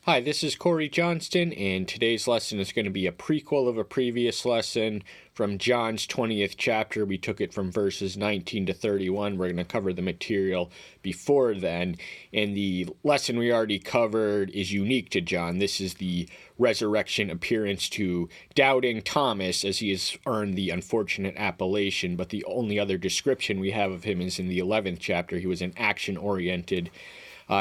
Hi, this is Corey Johnston, and today's lesson is going to be a prequel of a previous lesson from John's 20th chapter. We took it from verses 19 to 31. We're going to cover the material before then, and the lesson we already covered is unique to John. This is the resurrection appearance to doubting Thomas, as he has earned the unfortunate appellation, but the only other description we have of him is in the 11th chapter. He was an action-oriented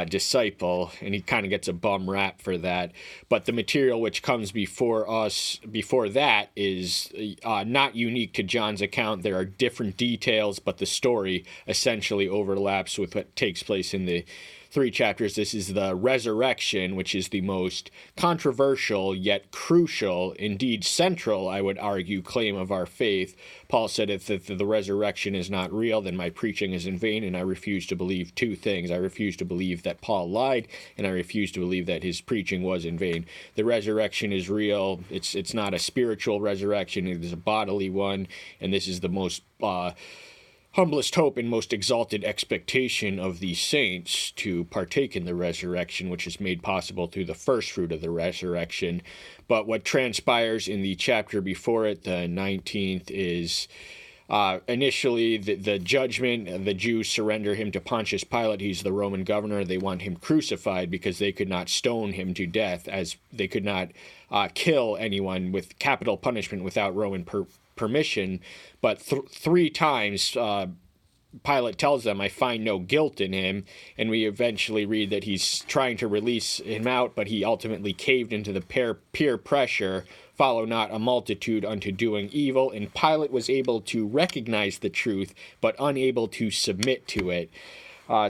disciple, and he kind of gets a bum rap for that. But the material which comes before that is not unique to John's account. There are different details, but the story essentially overlaps with what takes place in the three chapters. This is the resurrection, which is the most controversial yet crucial, indeed central, I would argue, claim of our faith. Paul said, if the resurrection is not real, then my preaching is in vain, and I refuse to believe two things. I refuse to believe that Paul lied, and I refuse to believe that his preaching was in vain. The resurrection is real. It's not a spiritual resurrection. It is a bodily one, and this is the most humblest hope and most exalted expectation of the saints to partake in the resurrection, which is made possible through the first fruit of the resurrection. But what transpires in the chapter before it, the 19th, is initially the judgment. The Jews surrender him to Pontius Pilate. He's the Roman governor. They want him crucified because they could not stone him to death, as they could not kill anyone with capital punishment without Roman permission. But three times Pilate tells them, I find no guilt in him, and we eventually read that he's trying to release him out, but he ultimately caved into the peer pressure. Follow not a multitude unto doing evil. And Pilate was able to recognize the truth, but unable to submit to it.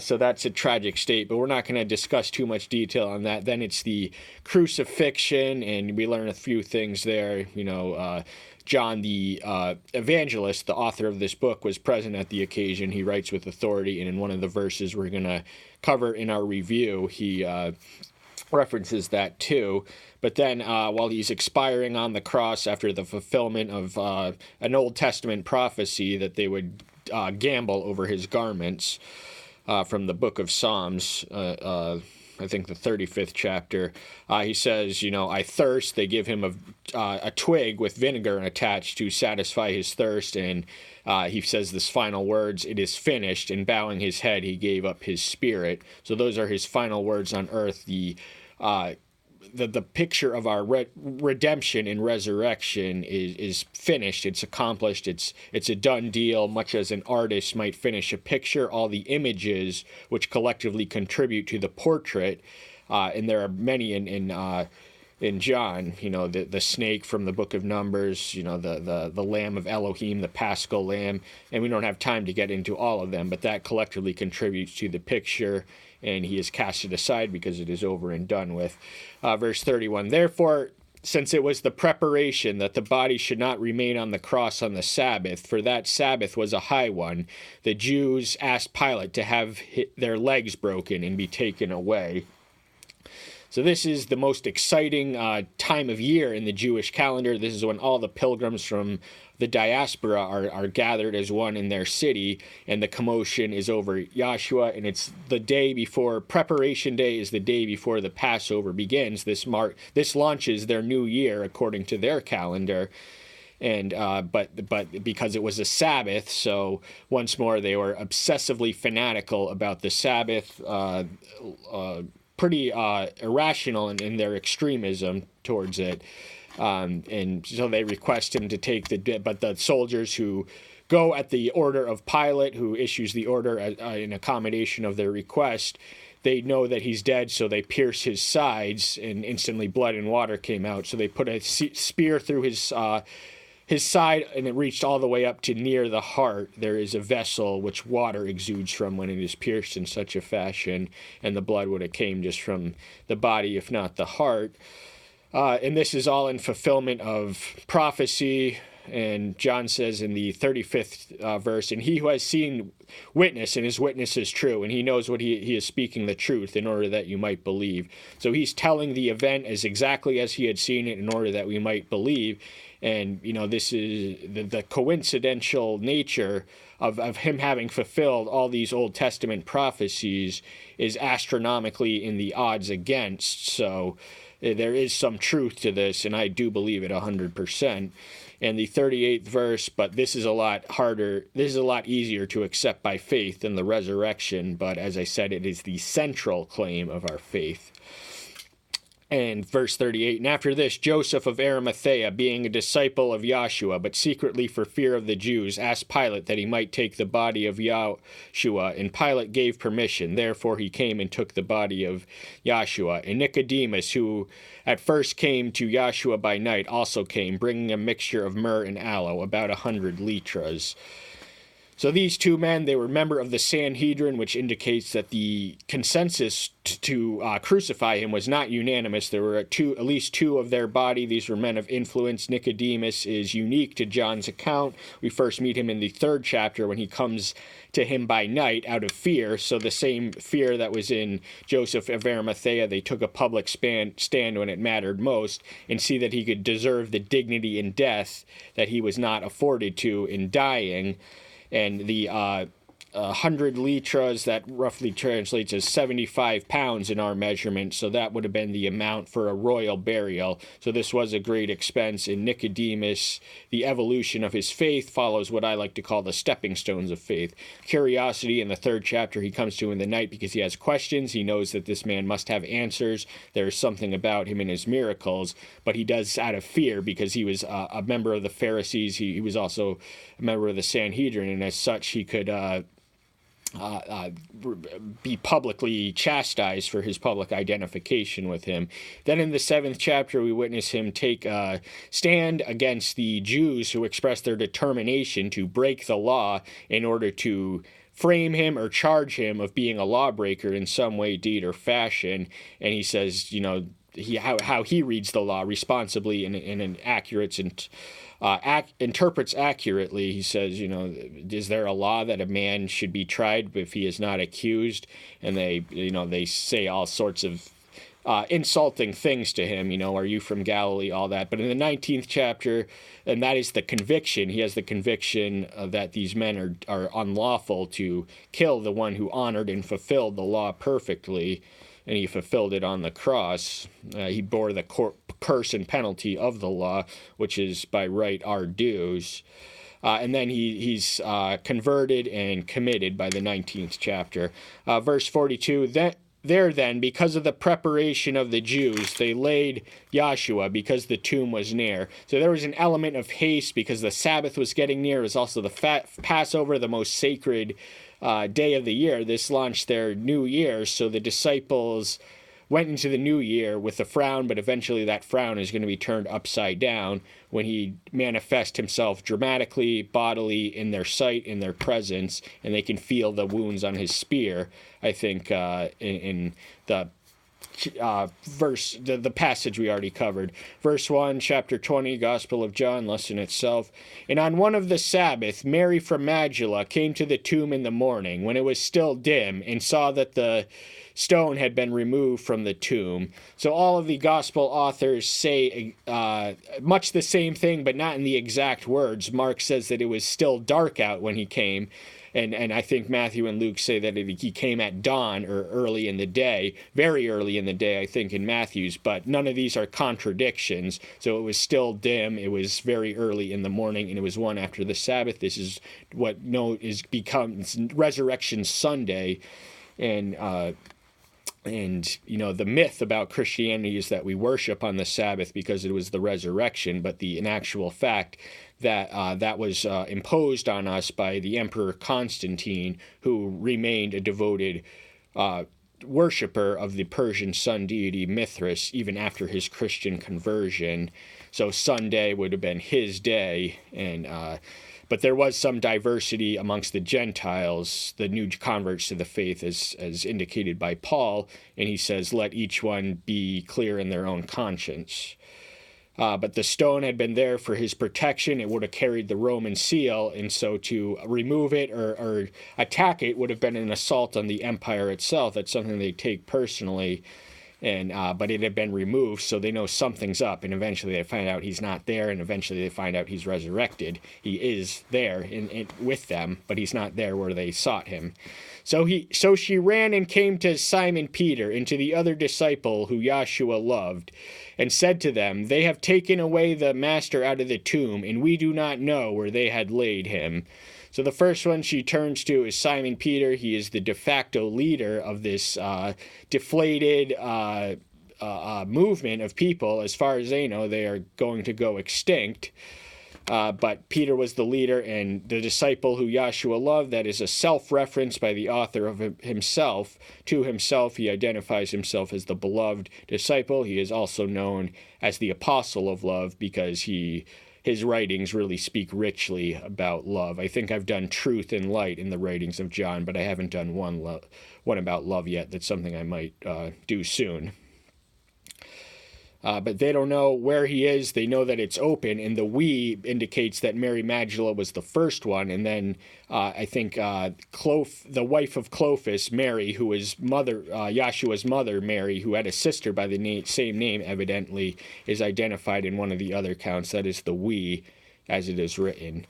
So that's a tragic state, but we're not going to discuss too much detail on that. Then it's the crucifixion, and we learn a few things there. John the evangelist, the author of this book, was present at the occasion. He writes with authority, and in one of the verses we're going to cover in our review, he references that too. But then while he's expiring on the cross after the fulfillment of an Old Testament prophecy that they would gamble over his garments from the book of Psalms, I think the 35th chapter, he says, I thirst. They give him a twig with vinegar attached to satisfy his thirst, and he says this final words, it is finished, and bowing his head, he gave up his spirit. So those are his final words on earth. The picture of our redemption and resurrection is finished. It's accomplished. It's a done deal, much as an artist might finish a picture. All the images which collectively contribute to the portrait, and there are many in John, the snake from the book of Numbers, the lamb of Elohim, the Paschal lamb, and we don't have time to get into all of them, but that collectively contributes to the picture, and he is cast it aside because it is over and done with. Verse 31, therefore, since it was the preparation that the body should not remain on the cross on the Sabbath, for that Sabbath was a high one, the Jews asked Pilate to have their legs broken and be taken away. So this is the most exciting time of year in the Jewish calendar. This is when all the pilgrims from the diaspora are gathered as one in their city, and the commotion is over Yahshua, and it's the day before, Preparation Day is the day before the Passover begins. This launches their new year according to their calendar. And but because it was a Sabbath, so once more they were obsessively fanatical about the Sabbath, pretty irrational in their extremism towards it. And so they request him to take but the soldiers who go at the order of Pilate, who issues the order in accommodation of their request, they know that he's dead, so they pierce his sides, and instantly blood and water came out. So they put a spear through his side, and it reached all the way up to near the heart. There is a vessel which water exudes from when it is pierced in such a fashion, and the blood would have came just from the body, if not the heart. And this is all in fulfillment of prophecy. And John says in the 35th verse, and he who has seen witness, and his witness is true, and he knows what he is speaking the truth in order that you might believe. So he's telling the event as exactly as he had seen it in order that we might believe. And, this is the coincidental nature of him having fulfilled all these Old Testament prophecies is astronomically in the odds against. So there is some truth to this, and I do believe it 100%. And the 38th verse, but this is a lot harder, this is a lot easier to accept by faith than the resurrection, but as I said, it is the central claim of our faith. And verse 38, and after this, Joseph of Arimathea, being a disciple of Yahshua, but secretly for fear of the Jews, asked Pilate that he might take the body of Yahshua, and Pilate gave permission. Therefore he came and took the body of Yahshua. And Nicodemus, who at first came to Yahshua by night, also came, bringing a mixture of myrrh and aloe, about 100 litras. So these two men, they were member of the Sanhedrin, which indicates that the consensus to crucify him was not unanimous. There were at least two of their body. These were men of influence. Nicodemus is unique to John's account. We first meet him in the 3rd chapter when he comes to him by night out of fear. So the same fear that was in Joseph of Arimathea, they took a public stand when it mattered most and see that he could deserve the dignity in death that he was not afforded to in dying. And the 100 litras, that roughly translates as 75 pounds in our measurement, so that would have been the amount for a royal burial. So this was a great expense. In Nicodemus, the evolution of his faith follows what I like to call the stepping stones of faith. Curiosity, in the 3rd chapter, he comes to in the night because he has questions. He knows that this man must have answers. There's something about him and his miracles, but he does out of fear because he was a member of the Pharisees. He was also a member of the Sanhedrin, and as such, he could be publicly chastised for his public identification with him. Then in the 7th chapter, we witness him take a stand against the Jews who expressed their determination to break the law in order to frame him or charge him of being a lawbreaker in some way, deed, or fashion. And he says, how he reads the law responsibly and in an accurate and interprets accurately. He says, is there a law that a man should be tried if he is not accused? And they say all sorts of insulting things to him, are you from Galilee, all that. But in the 19th chapter, and that is the conviction, he has the conviction that these men are unlawful to kill the one who honored and fulfilled the law perfectly, and he fulfilled it on the cross. He bore the curse and penalty of the law, which is by right our dues. And then he's converted and committed by the 19th chapter. Verse 42, There then, because of the preparation of the Jews, they laid Yahshua because the tomb was near. So there was an element of haste because the Sabbath was getting near. It was also the Passover, the most sacred day of the year. This launched their new year, so the disciples went into the new year with a frown, but eventually that frown is going to be turned upside down when he manifests himself dramatically, bodily, in their sight, in their presence, and they can feel the wounds on his spear. I think in the verse, the passage we already covered. Verse 1, chapter 20, Gospel of John, lesson itself. And on one of the Sabbath, Mary from Magdala came to the tomb in the morning, when it was still dim, and saw that the stone had been removed from the tomb. So all of the gospel authors say much the same thing, but not in the exact words. Mark says that it was still dark out when he came. And I think Matthew and Luke say that he came at dawn or early in the day, very early in the day, I think, in Matthew's. But none of these are contradictions. So it was still dim. It was very early in the morning, and it was one after the Sabbath. This is what becomes Resurrection Sunday. And the myth about Christianity is that we worship on the Sabbath because it was the resurrection, but in actual fact, that was imposed on us by the Emperor Constantine, who remained a devoted worshiper of the Persian sun deity Mithras even after his Christian conversion. So Sunday would have been his day, but there was some diversity amongst the Gentiles, the new converts to the faith, as indicated by Paul, and he says, let each one be clear in their own conscience. But the stone had been there for his protection. It would have carried the Roman seal, and so to remove it or attack it would have been an assault on the empire itself. That's something they take personally. And but it had been removed, so they know something's up, and eventually they find out he's not there, and eventually they find out he's resurrected. He is there with them, but he's not there where they sought him. So she ran and came to Simon Peter and to the other disciple who Yahshua loved, and said to them, "They have taken away the master out of the tomb, and we do not know where they had laid him." So the first one she turns to is Simon Peter. He is the de facto leader of this deflated movement of people. As far as they know, they are going to go extinct. But Peter was the leader, and the disciple who Yahshua loved, that is a self-reference by the author of himself. To himself, he identifies himself as the beloved disciple. He is also known as the apostle of love because his writings really speak richly about love. I think I've done truth and light in the writings of John, but I haven't done one about love yet. That's something I might do soon. But they don't know where he is. They know that it's open, and the "we" indicates that Mary Magdala was the first one, and then I think the wife of Clopas, Mary, who was Yahshua's mother, Mary, who had a sister by the same name, evidently, is identified in one of the other accounts. That is the "we," as it is written.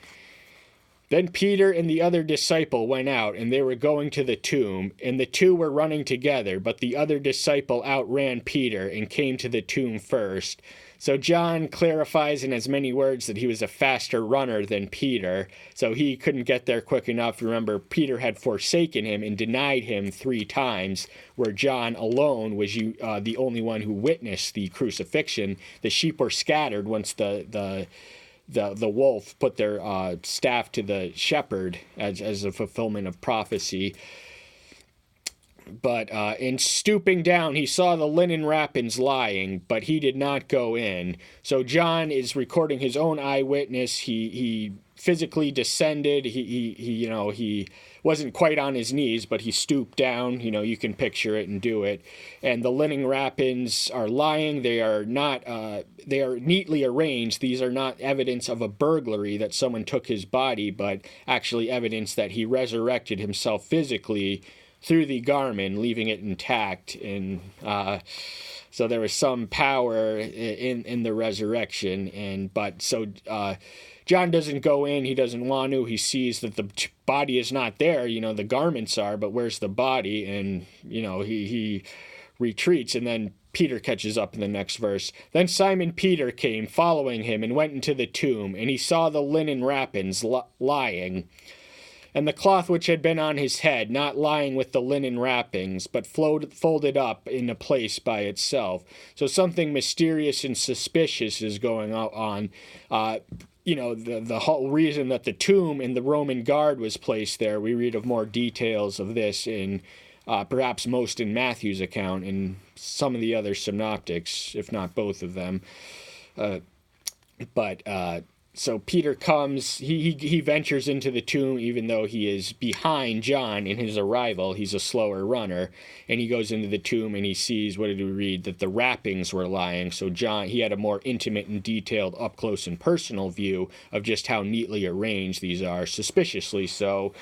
Then Peter and the other disciple went out, and they were going to the tomb, and the two were running together, but the other disciple outran Peter and came to the tomb first. So John clarifies in as many words that he was a faster runner than Peter, so he couldn't get there quick enough. Remember, Peter had forsaken him and denied him 3 times, where John alone was the only one who witnessed the crucifixion. The sheep were scattered once the wolf put their staff to the shepherd as a fulfillment of prophecy. But in stooping down, he saw the linen wrappings lying, but he did not go in. So John is recording his own eyewitness. He physically descended. He wasn't quite on his knees, but he stooped down. You can picture it and do it. And the linen wrappings are lying. They are not. They are neatly arranged. These are not evidence of a burglary that someone took his body, but actually evidence that he resurrected himself physically through the garment, leaving it intact. And so there was some power in the resurrection. John doesn't go in. He doesn't want to. He sees that the body is not there. The garments are, but where's the body? And, he retreats. And then Peter catches up in the next verse. Then Simon Peter came, following him, and went into the tomb. And he saw the linen wrappings lying, and the cloth which had been on his head, not lying with the linen wrappings, but folded up in a place by itself. So something mysterious and suspicious is going on. The whole reason that the tomb and the Roman guard was placed there, we read of more details of this in perhaps most in Matthew's account and some of the other synoptics, if not both of them. So Peter comes, he ventures into the tomb, even though he is behind John in his arrival. He's a slower runner, and he goes into the tomb and he sees, what did we read, that the wrappings were lying. So John, he had a more intimate and detailed, up-close and personal view of just how neatly arranged these are, suspiciously so,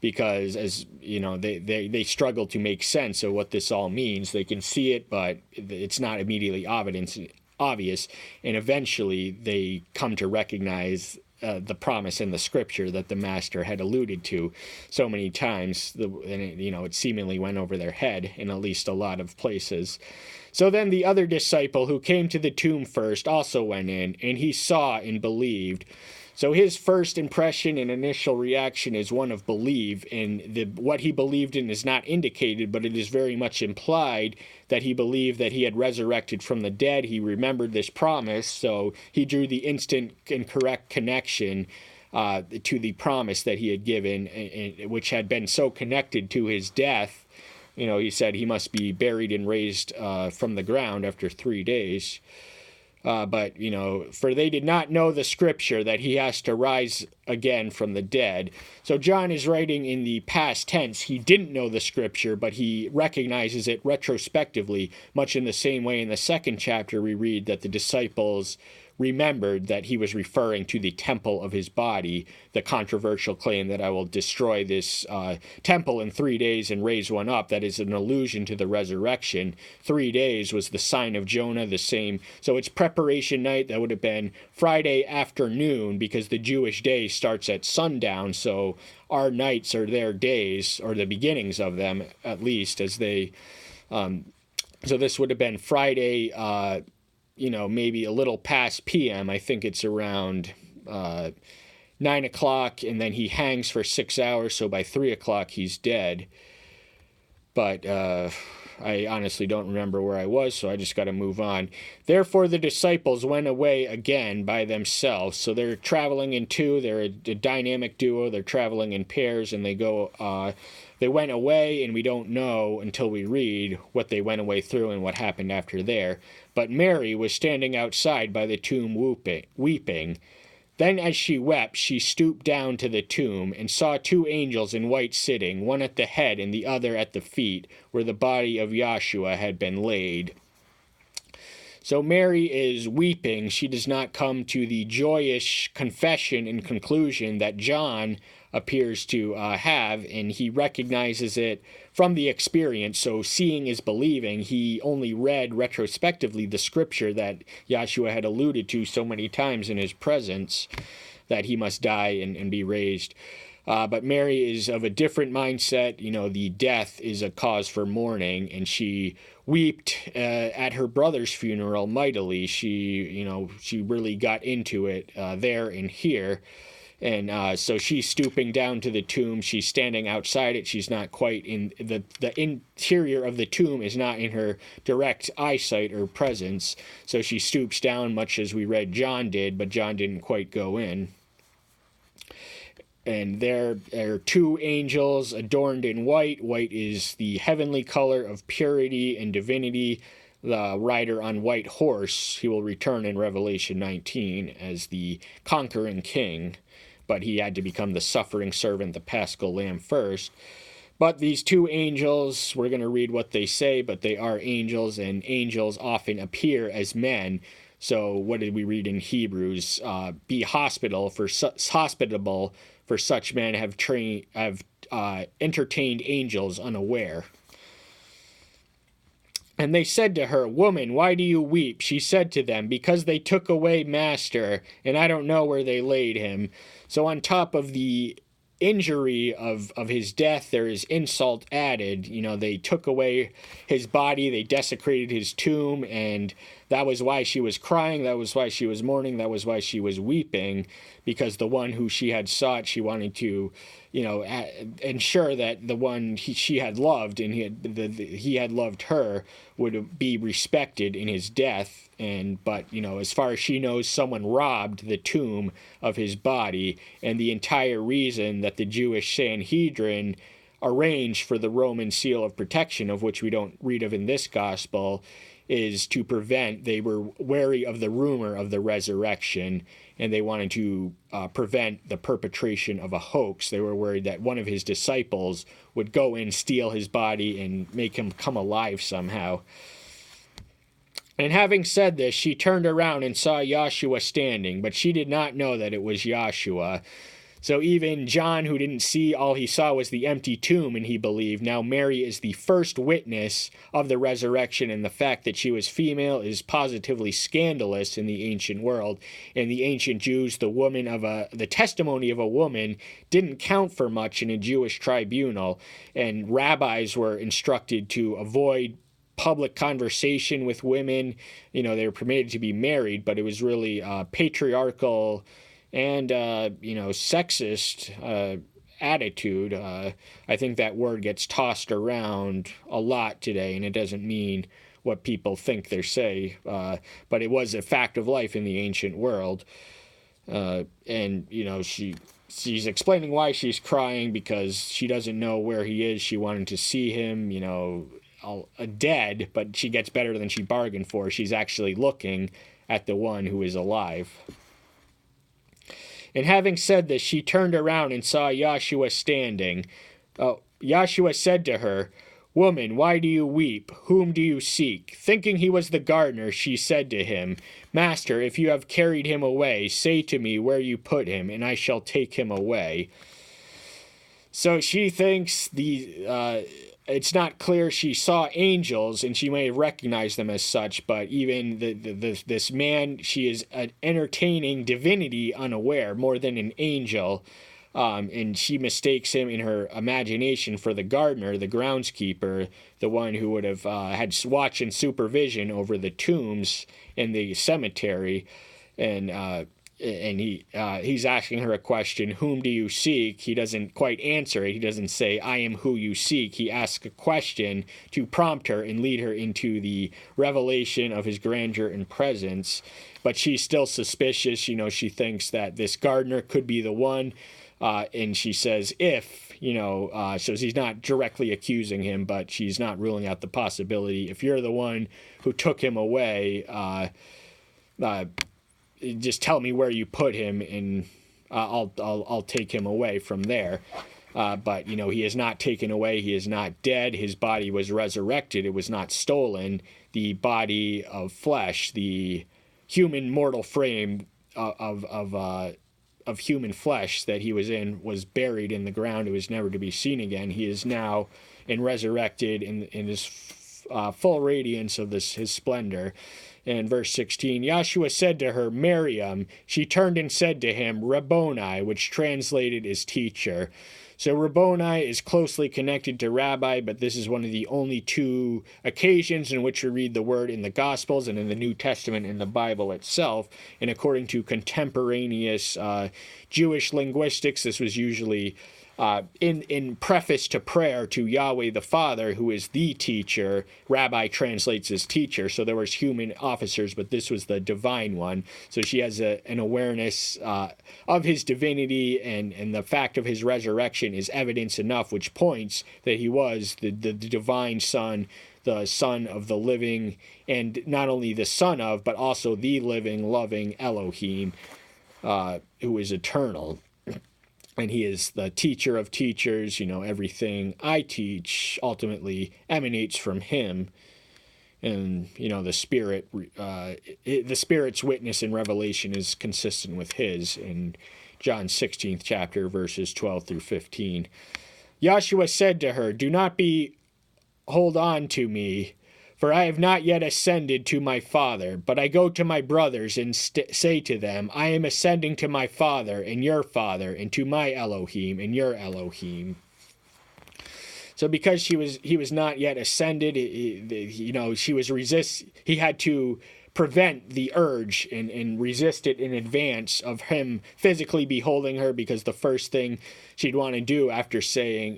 because as they struggle to make sense of what this all means. They can see it, but it's not immediately obvious, and eventually they come to recognize the promise in the scripture that the master had alluded to so many times, it seemingly went over their head in at least a lot of places. So then the other disciple who came to the tomb first also went in, and he saw and believed. So his first impression and initial reaction is one of belief, and what he believed in is not indicated, but it is very much implied that he believed that he had resurrected from the dead. He remembered this promise, so he drew the instant and correct connection to the promise that he had given, which had been so connected to his death. He said he must be buried and raised from the ground after 3 days. But for they did not know the scripture that he has to rise again from the dead. So John is writing in the past tense. He didn't know the scripture, but he recognizes it retrospectively, much in the same way in the second chapter we read that the disciples remembered that he was referring to the temple of his body, the controversial claim that I will destroy this temple in 3 days and raise one up. That is an allusion to the resurrection. 3 days was the sign of Jonah, the same. So it's preparation night. That would have been Friday afternoon, because the Jewish day starts at sundown. So our nights are their days, or the beginnings of them, at least, as they... so this would have been Friday, maybe a little past PM. I think it's around 9 o'clock, and then he hangs for 6 hours, so by 3 o'clock he's dead. But I honestly don't remember where I was, so I just got to move on. Therefore the disciples went away again by themselves. So they're traveling in two. They're a dynamic duo. They're traveling in pairs, and they went away, and we don't know until we read what they went away through and what happened after there. But Mary was standing outside by the tomb weeping. Then as she wept, she stooped down to the tomb and saw two angels in white sitting, one at the head and the other at the feet, where the body of Yahshua had been laid. So Mary is weeping. She does not come to the joyous confession and conclusion that John appears to have, and he recognizes it from the experience. So seeing is believing. He only read retrospectively the scripture that Yahshua had alluded to so many times in his presence, that he must die and be raised. But Mary is of a different mindset. The death is a cause for mourning, and she wept at her brother's funeral mightily. She really got into it there and here. And so she's stooping down to the tomb. She's standing outside it. She's not quite in the interior of the tomb is not in her direct eyesight or presence. So she stoops down, much as we read John did, but John didn't quite go in. And there are two angels adorned in white. White is the heavenly color of purity and divinity. The rider on white horse, he will return in Revelation 19 as the conquering king. But he had to become the suffering servant, the paschal lamb first. But these two angels, we're going to read what they say, but they are angels, and angels often appear as men. So what did we read in Hebrews? Be hospitable for such men have entertained angels unaware. And they said to her, Woman, why do you weep? She said to them, Because they took away Master, and I don't know where they laid him. So on top of the injury of his death, there is insult added. They took away his body, they desecrated his tomb, and that was why she was crying, that was why she was mourning, that was why she was weeping, because the one who she had sought, she wanted to ensure that the one she had loved and he had loved her would be respected in his death. But as far as she knows, someone robbed the tomb of his body, and the entire reason that the Jewish Sanhedrin arranged for the Roman seal of protection, of which we don't read of in this gospel, is to prevent, they were wary of the rumor of the resurrection, and they wanted to prevent the perpetration of a hoax. They were worried that one of his disciples would go in, steal his body, and make him come alive somehow. And having said this, she turned around and saw Yahshua standing, but she did not know that it was Yahshua. So even John, who didn't see, all he saw was the empty tomb, and he believed. Now Mary is the first witness of the resurrection, and the fact that she was female is positively scandalous in the ancient world. In the ancient Jews, the testimony of a woman didn't count for much in a Jewish tribunal, and rabbis were instructed to avoid public conversation with women. They were permitted to be married, but it was really patriarchal and sexist attitude. I think that word gets tossed around a lot today, and it doesn't mean what people think they say, but it was a fact of life in the ancient world. She's explaining why she's crying, because she doesn't know where he is. She wanted to see him, dead, but she gets better than she bargained for. She's actually looking at the one who is alive. And having said this, she turned around and saw Yahshua standing. Yahshua said to her, Woman, why do you weep? Whom do you seek? Thinking he was the gardener, she said to him, Master, if you have carried him away, say to me where you put him, and I shall take him away. So she thinks it's not clear she saw angels, and she may have recognized them as such, but even this man, she is an entertaining divinity unaware, more than an angel. And she mistakes him in her imagination for the gardener, the groundskeeper, the one who would have had watch and supervision over the tombs in the cemetery. And he's asking her a question, whom do you seek? He doesn't quite answer it. He doesn't say, I am who you seek. He asks a question to prompt her and lead her into the revelation of his grandeur and presence. But she's still suspicious. She thinks that this gardener could be the one. And she says, so she's not directly accusing him, but she's not ruling out the possibility. If you're the one who took him away, just tell me where you put him, and I'll take him away from there. But he is not taken away. He is not dead. His body was resurrected. It was not stolen. The body of flesh, the human mortal frame of human flesh that he was in, was buried in the ground. It was never to be seen again. He is now resurrected in his full radiance of his splendor. And verse 16, Yahshua said to her, Miriam. She turned and said to him, Rabboni, which translated is teacher. So Rabboni is closely connected to rabbi, but this is one of the only two occasions in which we read the word in the Gospels and in the New Testament in the Bible itself. And according to contemporaneous Jewish linguistics, this was usually in preface to prayer to Yahweh the Father, who is the teacher. Rabbi translates as teacher, so there was human officers, but this was the divine one. So she has an awareness of his divinity, and the fact of his resurrection is evidence enough which points that he was the divine Son, the Son of the living, and not only the Son of, but also the living, loving Elohim, who is eternal. And he is the teacher of teachers. Everything I teach ultimately emanates from him. And, the Spirit's witness in Revelation is consistent with his in John 16th chapter, verses 12 through 15. Yahshua said to her, Do not hold on to me, for I have not yet ascended to my Father, but I go to my brothers and say to them, I am ascending to my Father and your Father, and to my Elohim and your Elohim. So because he was not yet ascended, he had to prevent the urge and resist it in advance of him physically beholding her, because the first thing she'd want to do after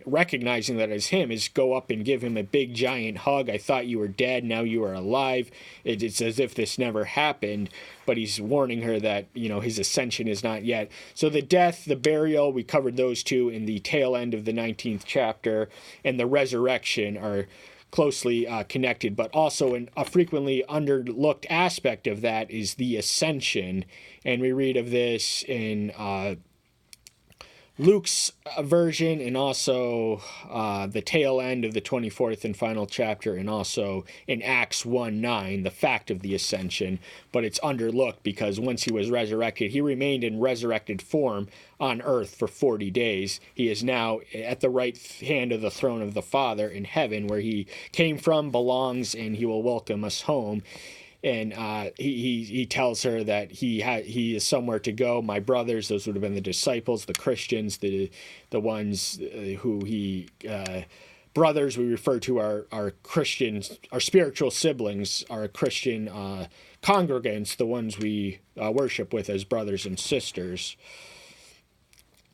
recognizing that as him, is go up and give him a big giant hug. I thought you were dead, now you are alive. It's as if this never happened, but he's warning her that, his ascension is not yet. So the death, the burial, we covered those two in the tail end of the 19th chapter, and the resurrection are closely connected, but also a frequently underlooked aspect of that is the ascension. And we read of this in Luke's version, and also the tail end of the 24th and final chapter, and also in Acts 1:9, the fact of the ascension. But it's underlooked because once he was resurrected, he remained in resurrected form on earth for 40 days. He is now at the right hand of the throne of the Father in heaven, where he came from, belongs, and he will welcome us home. And he tells her that he is somewhere to go. My brothers, those would have been the disciples, the Christians, the ones who he brothers we refer to our Christians, our spiritual siblings, our Christian congregants, the ones we worship with as brothers and sisters.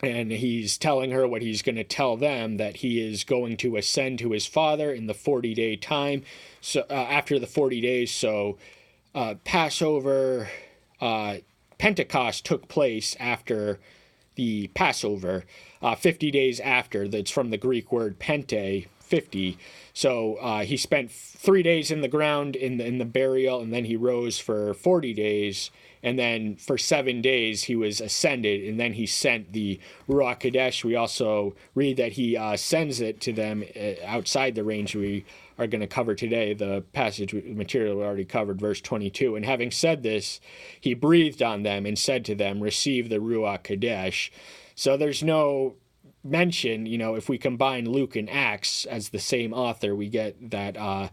And he's telling her what he's going to tell them, that he is going to ascend to his Father in the 40-day time. So after the 40 days, so Passover, Pentecost took place after the Passover, 50 days after. That's from the Greek word pente, 50. So he spent 3 days in the ground in the burial, and then he rose for 40 days. And then for 7 days he was ascended, and then he sent the Ruach Kadesh. We also read that he sends it to them outside the range we are going to cover today, the passage material we already covered, verse 22. And having said this, he breathed on them and said to them, receive the Ruach Kadesh. So there's no mention, if we combine Luke and Acts as the same author, we get that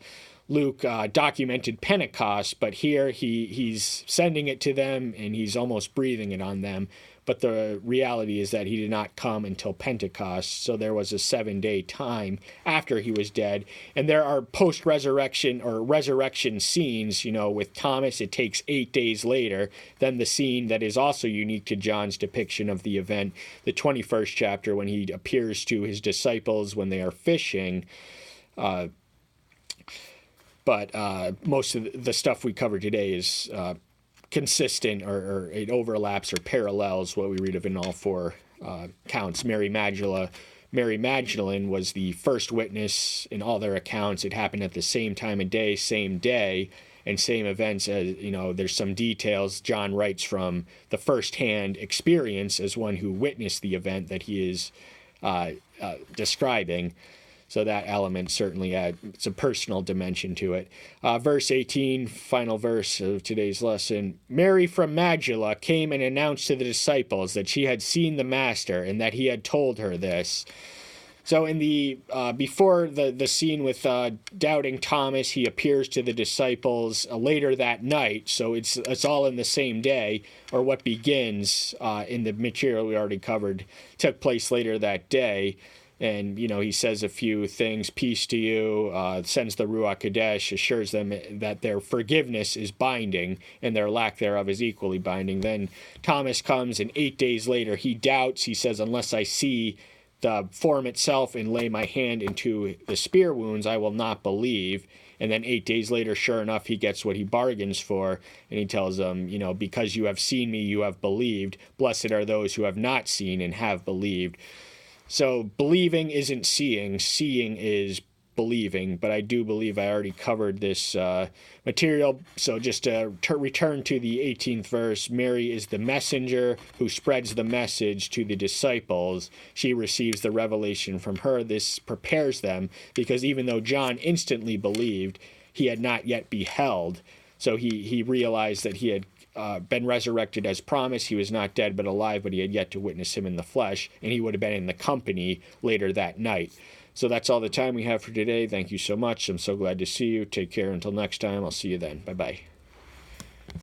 Luke documented Pentecost, but here he's sending it to them and he's almost breathing it on them. But the reality is that he did not come until Pentecost, so there was a 7-day time after he was dead. And there are post-resurrection or resurrection scenes, with Thomas, it takes 8 days later. Then the scene that is also unique to John's depiction of the event, the 21st chapter, when he appears to his disciples when they are fishing. But most of the stuff we cover today is consistent, or it overlaps or parallels what we read of in all four accounts. Mary Magdalene was the first witness in all their accounts. It happened at the same time of day, same day, and same events. As there's some details John writes from the first-hand experience as one who witnessed the event that he is describing. So that element certainly adds a personal dimension to it. Verse 18, final verse of today's lesson. Mary from Magdala came and announced to the disciples that she had seen the Master and that he had told her this. So in the before the scene with doubting Thomas, he appears to the disciples later that night. So it's all in the same day, or what begins in the material we already covered took place later that day. And, he says a few things, peace to you, sends the Ruach Kadesh, assures them that their forgiveness is binding and their lack thereof is equally binding. Then Thomas comes, and 8 days later he doubts. He says, unless I see the form itself and lay my hand into the spear wounds, I will not believe. And then 8 days later, sure enough, he gets what he bargains for. And he tells them, because you have seen me, you have believed. Blessed are those who have not seen and have believed. So believing isn't seeing. Seeing is believing. But I do believe I already covered this material. So just to return to the 18th verse, Mary is the messenger who spreads the message to the disciples. She receives the revelation from her. This prepares them, because even though John instantly believed, he had not yet beheld. So he realized that he had been resurrected as promised. He was not dead but alive, but he had yet to witness him in the flesh, and he would have been in the company later that night. So that's all the time we have for today. Thank you so much. I'm so glad to see you. Take care until next time. I'll see you then. Bye-bye.